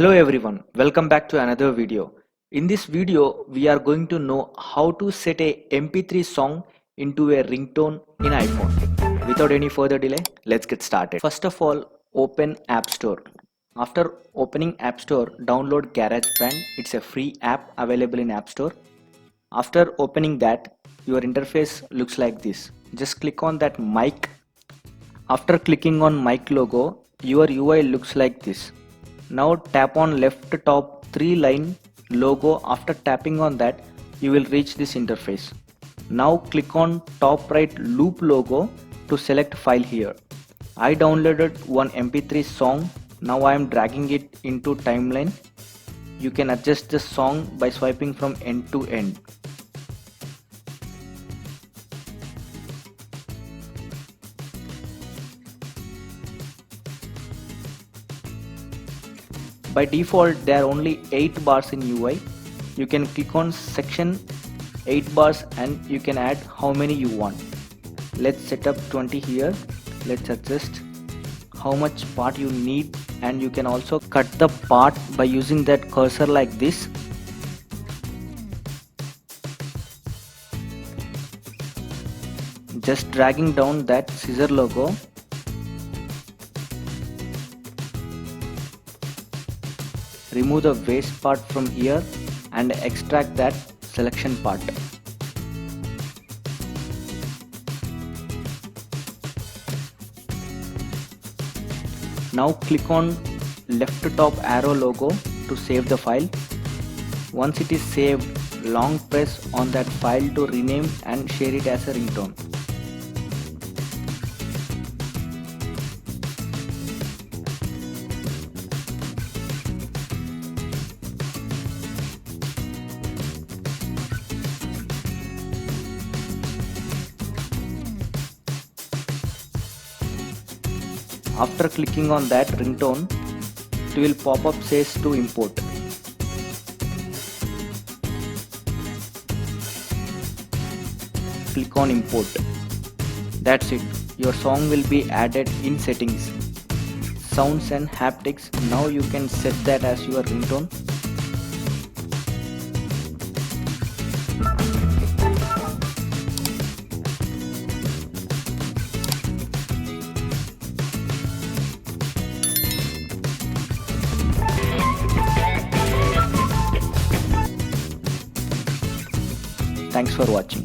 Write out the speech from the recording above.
Hello everyone, welcome back to another video. In this video, we are going to know how to set a MP3 song into a ringtone in iPhone. Without any further delay, let's get started. First of all, open App Store. After opening App Store, download GarageBand. It's a free app available in App Store. After opening that, your interface looks like this. Just click on that mic. After clicking on mic logo, your UI looks like this. Now tap on left top 3 line logo. After tapping on that, you will reach this interface. Now click on top right loop logo to select file here. I downloaded one MP3 song. Now I am dragging it into timeline. You can adjust the song by swiping from end to end. By default, there are only 8 bars in UI. You can click on section 8 bars and you can add how many you want. Let's set up 20 here. Let's adjust how much part you need, and you can also cut the part by using that cursor like this. Just dragging down that scissor logo. Remove the waste part from here and extract that selection part. Now click on left top arrow logo to save the file. Once it is saved, long press on that file to rename and share it as a ringtone. After clicking on that ringtone, it will pop up says to import. Click on import. That's it. Your song will be added in settings, sounds and haptics. Now you can set that as your ringtone. Thanks for watching.